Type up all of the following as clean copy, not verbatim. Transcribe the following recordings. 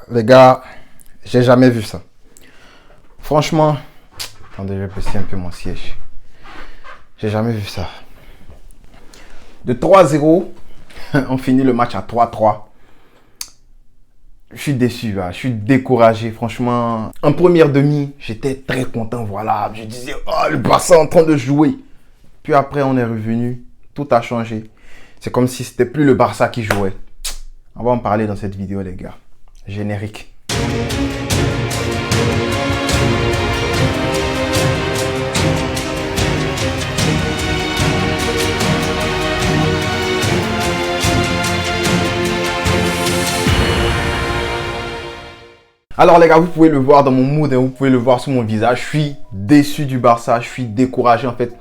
Les gars, j'ai jamais vu ça. Franchement, attendez, je vais baisser un peu mon siège. J'ai jamais vu ça. De 3-0, on finit le match à 3-3. Je suis déçu, là. Je suis découragé. Franchement, en première demi, j'étais très content. Voilà, je disais, oh, le Barça est en train de jouer. Puis après, on est revenu. Tout a changé. C'est comme si c'était plus le Barça qui jouait. On va en parler dans cette vidéo, les gars. Générique. Alors les gars, vous pouvez le voir dans mon mood, vous pouvez le voir sur mon visage. Je suis déçu du Barça, je suis découragé en fait.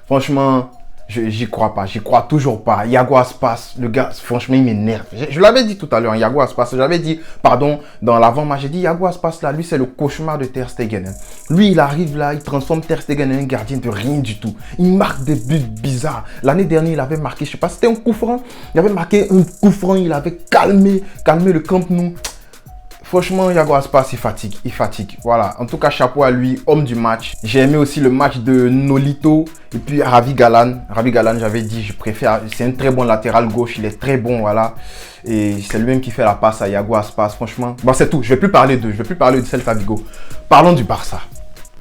Franchement, j'y crois pas, j'y crois toujours pas. Yago Aspas, le gars, franchement, il m'énerve. Je l'avais dit tout à l'heure, Yago Aspas, j'avais dit, pardon, dans l'avant-match, j'ai dit Yago Aspas là, lui c'est le cauchemar de Ter Stegen. Lui, il arrive là, il transforme Ter Stegen en un gardien de rien du tout. Il marque des buts bizarres. L'année dernière, il avait marqué, je sais pas, c'était un coup franc. Il avait marqué un coup franc, il avait calmé le Camp Nou. Franchement, Yago Aspas, il fatigue. Voilà, en tout cas, chapeau à lui, homme du match. J'ai aimé aussi le match de Nolito et puis Ravi Galan. Ravi Galan, j'avais dit, je préfère, c'est un très bon latéral gauche, il est très bon, voilà. Et c'est lui-même qui fait la passe à Yago Aspas, franchement. Bon, c'est tout, je vais plus parler de Celta Vigo. Parlons du Barça.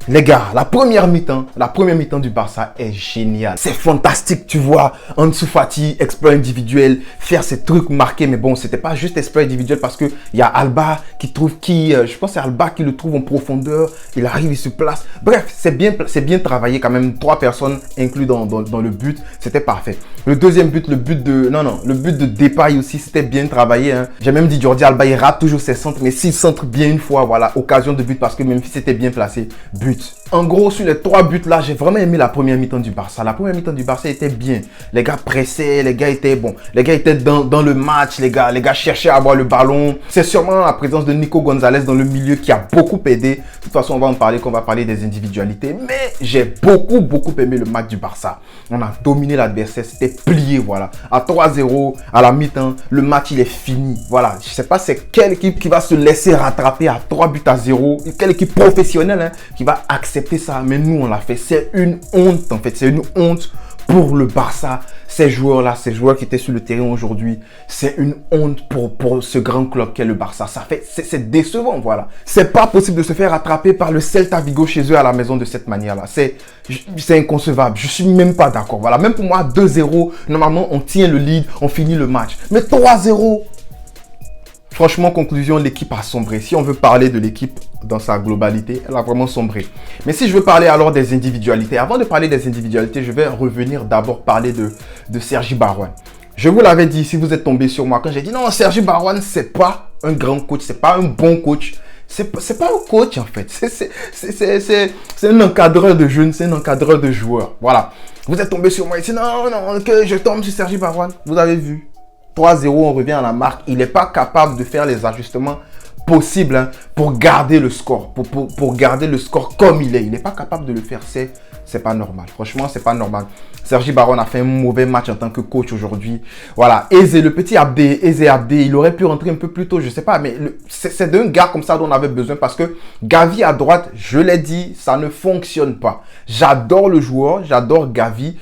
Les gars, la première mi-temps du Barça est géniale. C'est fantastique, tu vois. Ansu Fati, exploit individuel, faire ses trucs marqués. Mais bon, c'était pas juste exploit individuel parce que il y a Alba qui trouve je pense que c'est Alba qui le trouve en profondeur. Il arrive, il se place. Bref, c'est bien travaillé quand même. 3 personnes inclus dans le but. C'était parfait. Le deuxième but, le but de Depay aussi, c'était bien travaillé. Hein. J'ai même dit Jordi Alba, il rate toujours ses centres. Mais s'il centre bien une fois, voilà, occasion de but parce que Memphis était bien placé. But. En gros, sur les 3 buts là, j'ai vraiment aimé la première mi-temps du Barça. La première mi-temps du Barça était bien. Les gars pressaient, les gars étaient bons. Les gars étaient dans le match, les gars cherchaient à avoir le ballon. C'est sûrement la présence de Nico Gonzalez dans le milieu qui a beaucoup aidé. De toute façon, on va en parler quand on va parler des individualités. Mais j'ai beaucoup aimé le match du Barça. On a dominé l'adversaire, c'était plié, voilà. À 3-0, à la mi-temps, le match il est fini. Voilà, je sais pas c'est quelle équipe qui va se laisser rattraper à 3-0. Quelle équipe professionnelle hein, qui va accepter ça, mais nous on l'a fait. C'est une honte en fait, c'est une honte pour le Barça. Ces joueurs-là, ces joueurs qui étaient sur le terrain aujourd'hui, c'est une honte pour ce grand club qu'est le Barça. C'est décevant, voilà. C'est pas possible de se faire attraper par le Celta Vigo chez eux à la maison de cette manière-là. C'est inconcevable. Je suis même pas d'accord. Voilà, même pour moi 2-0, normalement on tient le lead, on finit le match. Mais 3-0. Franchement, conclusion, l'équipe a sombré. Si on veut parler de l'équipe dans sa globalité, elle a vraiment sombré. Mais si je veux parler alors des individualités, avant de parler des individualités, je vais revenir d'abord parler de Sergi Barjuan. Je vous l'avais dit, si vous êtes tombé sur moi, quand j'ai dit non, Sergi Barjuan, c'est pas un grand coach, c'est pas un bon coach. C'est pas un coach en fait, c'est un encadreur de jeunes, c'est un encadreur de joueurs. Voilà, vous êtes tombé sur moi et dit non, que je tombe sur Sergi Barjuan. Vous avez vu 3-0, on revient à la marque. Il n'est pas capable de faire les ajustements possibles hein, pour garder le score. Pour garder le score comme il est. Il n'est pas capable de le faire. C'est pas normal. Franchement, c'est pas normal. Sergi Barjuan a fait un mauvais match en tant que coach aujourd'hui. Voilà. Le petit Abdé, il aurait pu rentrer un peu plus tôt. Je sais pas. Mais c'est d'un gars comme ça dont on avait besoin. Parce que Gavi à droite, je l'ai dit, ça ne fonctionne pas. J'adore le joueur. J'adore Gavi.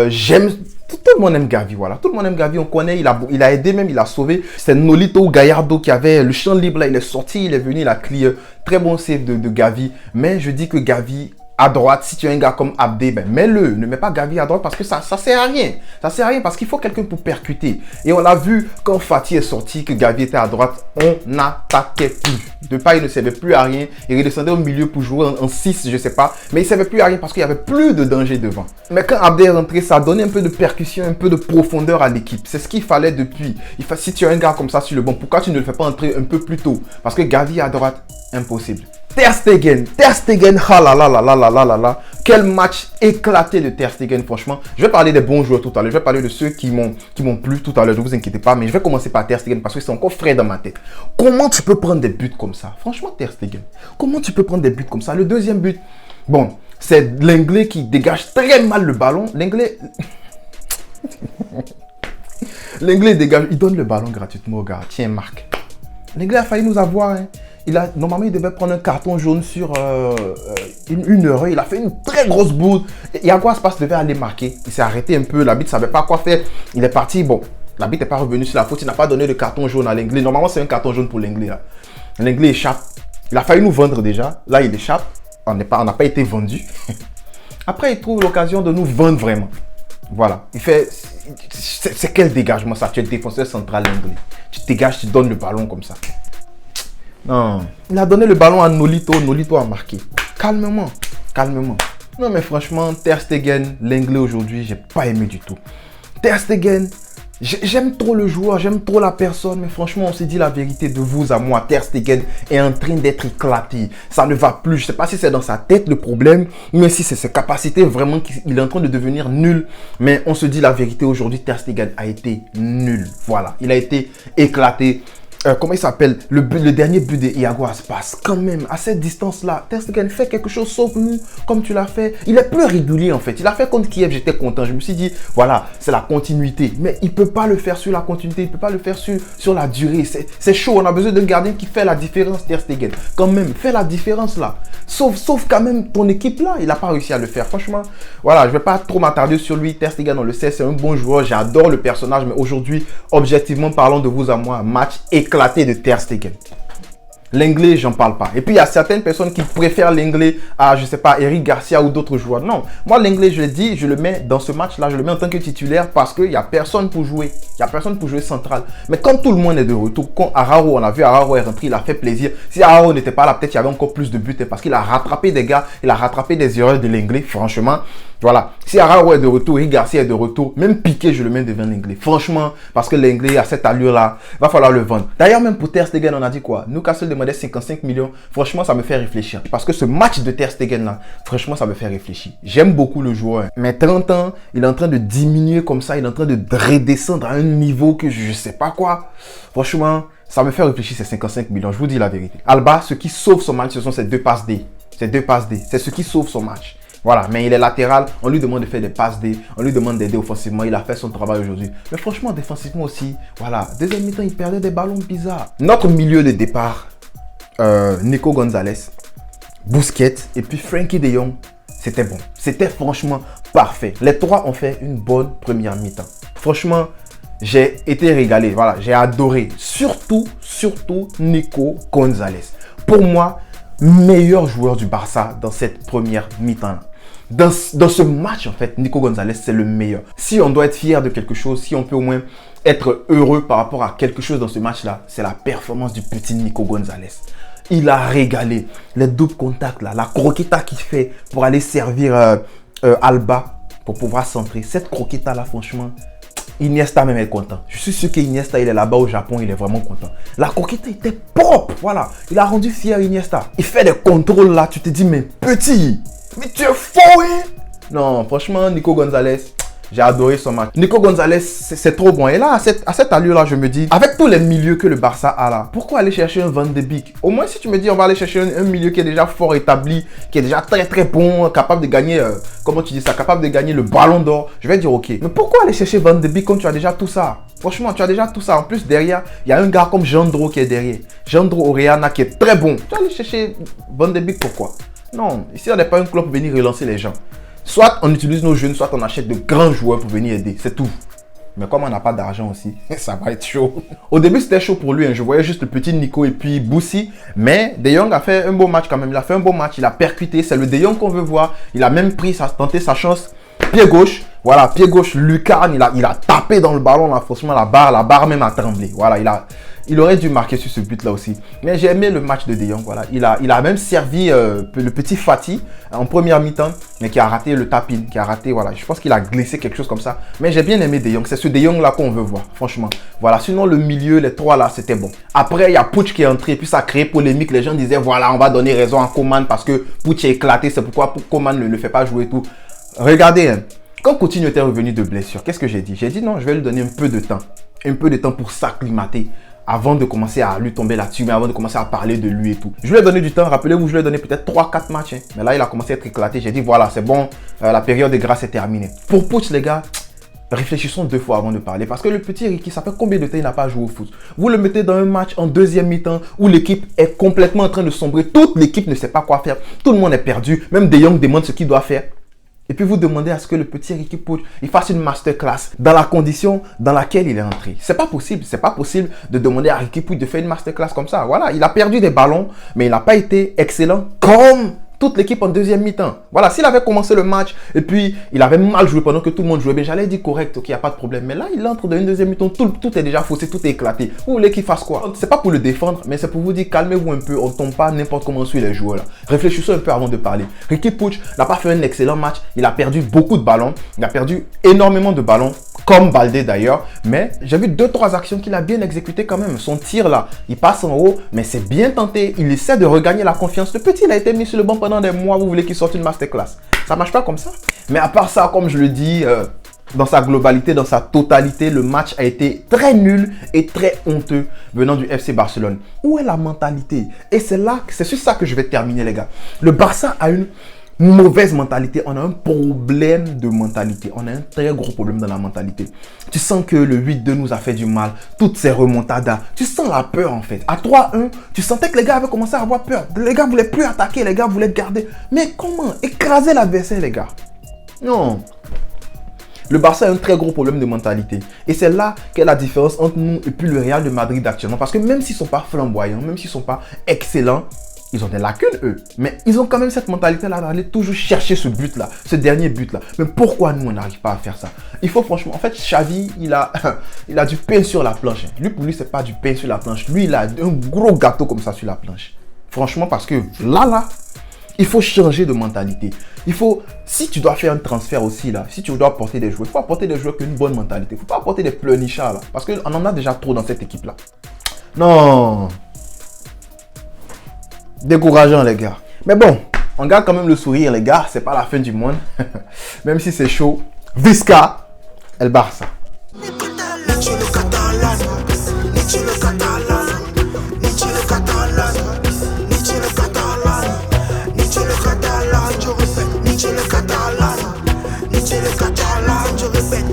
J'aime... Tout le monde aime Gavi, voilà. Tout le monde aime Gavi, on connaît, il a aidé même, il a sauvé. C'est Nolito Gallardo qui avait le champ libre là, il est sorti, il est venu, il a clear. Très bon save de Gavi. Mais je dis que Gavi, à droite, si tu as un gars comme Abdé, ben mets-le. Ne mets pas Gavi à droite parce que ça sert à rien. Ça sert à rien parce qu'il faut quelqu'un pour percuter. Et on l'a vu quand Fati est sorti, que Gavi était à droite, on n'attaquait plus. Depay ne servait plus à rien. Il redescendait au milieu pour jouer en 6, je sais pas. Mais il ne servait plus à rien parce qu'il n'y avait plus de danger devant. Mais quand Abdé est rentré, ça a donné un peu de percussion, un peu de profondeur à l'équipe. C'est ce qu'il fallait depuis. Si tu as un gars comme ça sur le banc, pourquoi tu ne le fais pas entrer un peu plus tôt? Parce que Gavi à droite, impossible. Ter Stegen, ah là là là là là là là là. Quel match éclaté de Ter Stegen, franchement. Je vais parler des bons joueurs tout à l'heure. Je vais parler de ceux qui m'ont plu tout à l'heure. Ne vous inquiétez pas, mais je vais commencer par Ter Stegen parce que c'est encore frais dans ma tête. Comment tu peux prendre des buts comme ça? Franchement, Ter Stegen, comment tu peux prendre des buts comme ça? Le deuxième but, bon, c'est l'Anglais qui dégage très mal le ballon. L'Anglais dégage, il donne le ballon gratuitement au gars. Tiens, Marc. L'anglais a failli nous avoir. Hein. Normalement, il devait prendre un carton jaune sur une heure. Il a fait une très grosse bourde. Yaguaspas devait aller marquer. Il s'est arrêté un peu. L'arbitre ne savait pas quoi faire. Il est parti. Bon, l'arbitre n'est pas revenu sur la faute. Il n'a pas donné de carton jaune à l'anglais. Normalement, c'est un carton jaune pour l'anglais. L'anglais échappe. Il a failli nous vendre déjà. Là, il échappe. On n'a pas été vendu. Après, il trouve l'occasion de nous vendre vraiment. Voilà. Il fait... C'est quel dégagement ça? Tu es défenseur central anglais. Tu dégages, tu donnes le ballon comme ça. Non. Il a donné le ballon à Nolito. Nolito a marqué. Calmement. Calmement. Non, mais franchement, Ter Stegen, l'anglais aujourd'hui, j'ai pas aimé du tout. Ter Stegen, j'aime trop le joueur, j'aime trop la personne, mais franchement, on s'est dit la vérité de vous à moi. Ter Stegen est en train d'être éclaté. Ça ne va plus. Je sais pas si c'est dans sa tête le problème, mais si c'est ses capacités, vraiment, il est en train de devenir nul. Mais on se dit la vérité aujourd'hui, Ter Stegen a été nul. Voilà, il a été éclaté. Comment il s'appelle, le dernier but de Yaguaspas, quand même, à cette distance-là, Ter Stegen fait quelque chose, sauve-nous, comme tu l'as fait. Il est plus régulier, en fait. Il a fait contre Kiev, j'étais content. Je me suis dit, voilà, c'est la continuité. Mais il ne peut pas le faire sur la continuité, il ne peut pas le faire sur la durée. C'est chaud, on a besoin d'un gardien qui fait la différence, Ter Stegen. Quand même, fais la différence, là. Sauf quand même ton équipe, là. Il n'a pas réussi à le faire. Franchement, voilà, je ne vais pas trop m'attarder sur lui. Ter Stegen, on le sait, c'est un bon joueur. J'adore le personnage, mais aujourd'hui, objectivement parlant de vous à moi, match éclaté de Ter Stegen. L'anglais, j'en parle pas. Et puis, il y a certaines personnes qui préfèrent l'anglais à, je sais pas, Eric Garcia ou d'autres joueurs. Non, moi, l'anglais, je l'ai dit, je le mets dans ce match-là, je le mets en tant que titulaire parce qu'il n'y a personne pour jouer. Il n'y a personne pour jouer central. Mais quand tout le monde est de retour, quand Araujo, on a vu Araujo est rentré, il a fait plaisir. Si Araujo n'était pas là, peut-être qu'il y avait encore plus de buts parce qu'il a rattrapé des gars, il a rattrapé des erreurs de l'anglais, franchement. Voilà, si Araujo est de retour, Eric Garcia est de retour, même Piqué, je le mets devant l'anglais. Franchement, parce que l'anglais, à cette allure-là, va falloir le vendre. D'ailleurs, même pour Ter Stegen, on a dit quoi? Newcastle demandait 55 millions. Franchement, ça me fait réfléchir. Parce que ce match de Ter Stegen-là, franchement, ça me fait réfléchir. J'aime beaucoup le joueur. Mais 30 ans, il est en train de diminuer comme ça. Il est en train de redescendre à un niveau que je sais pas quoi. Franchement, ça me fait réfléchir ces 55 millions. Je vous dis la vérité. Alba, ce qui sauve son match, ce sont ces deux passes D. Ces deux passes D. C'est ce qui sauve son match. Voilà, mais il est latéral, on lui demande de faire des passes D, on lui demande d'aider offensivement, il a fait son travail aujourd'hui. Mais franchement, défensivement aussi, voilà, deuxième mi-temps, il perdait des ballons bizarres. Notre milieu de départ, Nico Gonzalez, Busquets et puis Frenkie de Jong, c'était bon. C'était franchement parfait. Les trois ont fait une bonne première mi-temps. Franchement, j'ai été régalé, voilà, j'ai adoré. Surtout Nico Gonzalez. Pour moi, meilleur joueur du Barça dans cette première mi-temps. Dans ce match, en fait, Nico Gonzalez, c'est le meilleur. Si on doit être fier de quelque chose, si on peut au moins être heureux par rapport à quelque chose dans ce match-là, c'est la performance du petit Nico Gonzalez. Il a régalé. Les doubles contacts, là, la croqueta qu'il fait pour aller servir Alba pour pouvoir centrer. Cette croqueta-là, franchement, Iniesta même est content. Je suis sûr qu'Iniesta, il est là-bas au Japon, il est vraiment content. La croqueta était propre, voilà. Il a rendu fier Iniesta. Il fait des contrôles là, tu te dis, mais petit, mais tu es faux, hein? Non, franchement, Nico Gonzalez, j'ai adoré son match. Nico Gonzalez, c'est trop bon. Et là, à cette allure-là, je me dis, avec tous les milieux que le Barça a là, pourquoi aller chercher un Van de Beek? Au moins, si tu me dis, on va aller chercher un milieu qui est déjà fort établi, qui est déjà très bon, capable de gagner, comment tu dis ça, capable de gagner le ballon d'or, je vais dire ok. Mais pourquoi aller chercher Van de Beek quand tu as déjà tout ça? Franchement, tu as déjà tout ça. En plus, derrière, il y a un gars comme Jandro qui est derrière. Jandro Oreana qui est très bon. Tu vas aller chercher Van de Beek pourquoi? Non, ici, on n'est pas un club pour venir relancer les gens. Soit on utilise nos jeunes, soit on achète de grands joueurs pour venir aider. C'est tout. Mais comme on n'a pas d'argent aussi, ça va être chaud. Au début, c'était chaud pour lui. Hein. Je voyais juste le petit Nico et puis Boussi. Mais De Jong a fait un beau match quand même. Il a fait un beau match. Il a percuté. C'est le De Jong qu'on veut voir. Il a même tenté sa chance. Pied gauche. Voilà, pied gauche, lucarne. Il a tapé dans le ballon. Là, franchement, la barre même a tremblé. Voilà, il aurait dû marquer sur ce but-là aussi. Mais j'ai aimé le match de De Jong. Voilà. Il a même servi le petit Fati en première mi-temps, mais qui a raté le tap-in, qui a raté, voilà. Je pense qu'il a glissé quelque chose comme ça. Mais j'ai bien aimé De Jong. C'est ce De Jong-là qu'on veut voir, franchement. Voilà. Sinon, le milieu, les trois là, c'était bon. Après, il y a Puig qui est entré, puis ça a créé polémique. Les gens disaient, voilà, on va donner raison à Coman parce que Puig est éclaté. C'est pourquoi Coman ne le fait pas jouer et tout. Regardez, hein. Quand Coutinho était revenu de blessure, qu'est-ce que j'ai dit? J'ai dit non, je vais lui donner un peu de temps. Un peu de temps pour s'acclimater. Avant de commencer à lui tomber là-dessus, mais avant de commencer à parler de lui et tout. Je lui ai donné du temps, rappelez-vous, je lui ai donné peut-être 3-4 matchs. Hein. Mais là, il a commencé à être éclaté. J'ai dit, voilà, c'est bon, la période de grâce est terminée. Pour Puig, les gars, réfléchissons 2 fois avant de parler. Parce que le petit Ricky, ça fait combien de temps il n'a pas joué au foot? Vous le mettez dans un match en deuxième mi-temps où l'équipe est complètement en train de sombrer. Toute l'équipe ne sait pas quoi faire. Tout le monde est perdu. Même De Jong demande ce qu'il doit faire. Et puis vous demandez à ce que le petit Ricky Puig il fasse une masterclass dans la condition dans laquelle il est entré. C'est pas possible. C'est pas possible de demander à Ricky Puig de faire une masterclass comme ça. Voilà, il a perdu des ballons, mais il n'a pas été excellent comme toute l'équipe en deuxième mi-temps. Voilà, s'il avait commencé le match et puis il avait mal joué pendant que tout le monde jouait bien, j'allais dire correct, ok, il n'y a pas de problème. Mais là, il entre dans une deuxième mi-temps, tout est déjà faussé, tout est éclaté. Vous voulez qu'il fasse quoi? C'est pas pour le défendre, mais c'est pour vous dire calmez-vous un peu, on ne tombe pas n'importe comment sur les joueurs là. Réfléchissez un peu avant de parler. Ricky Puig n'a pas fait un excellent match, il a perdu beaucoup de ballons, il a perdu énormément de ballons, comme Baldé d'ailleurs, mais j'ai vu 2-3 actions qu'il a bien exécutées quand même. Son tir là, il passe en haut, mais c'est bien tenté, il essaie de regagner la confiance. Le petit, il a été mis sur le banc pendant des mois, vous voulez qu'il sorte une masterclass. Ça marche pas comme ça. Mais à part ça, comme je le dis, dans sa globalité, dans sa totalité, le match a été très nul et très honteux venant du FC Barcelone. Où est la mentalité? Et c'est sur ça que je vais terminer les gars. Le Barça a une mauvaise mentalité, on a un problème de mentalité, on a un très gros problème dans la mentalité. Tu sens que le 8-2 nous a fait du mal, toutes ces remontadas, tu sens la peur en fait. À 3-1, tu sentais que les gars avaient commencé à avoir peur, les gars voulaient plus attaquer, les gars voulaient garder. Mais comment écraser l'adversaire les gars? Non. Le Barça a un très gros problème de mentalité. Et c'est là qu'est la différence entre nous et puis le Real de Madrid actuellement. Parce que même s'ils ne sont pas flamboyants, même s'ils ne sont pas excellents, ils ont des lacunes, eux. Mais ils ont quand même cette mentalité-là d'aller toujours chercher ce but-là, ce dernier but-là. Mais pourquoi nous, on n'arrive pas à faire ça? Il faut franchement... En fait, Xavi, il a du pain sur la planche. Lui, pour lui, c'est pas du pain sur la planche. Lui, il a un gros gâteau comme ça sur la planche. Franchement, parce que là, il faut changer de mentalité. Il faut... Si tu dois faire un transfert aussi, là, si tu dois apporter des joueurs, il faut apporter des joueurs qui ont une bonne mentalité. Il ne faut pas apporter des pleurnichards, là. Parce qu'on en a déjà trop dans cette équipe-là. Non. Décourageant les gars. Mais bon, on garde quand même le sourire les gars. C'est pas la fin du monde. Même si c'est chaud. Visca El Barça. Je répète,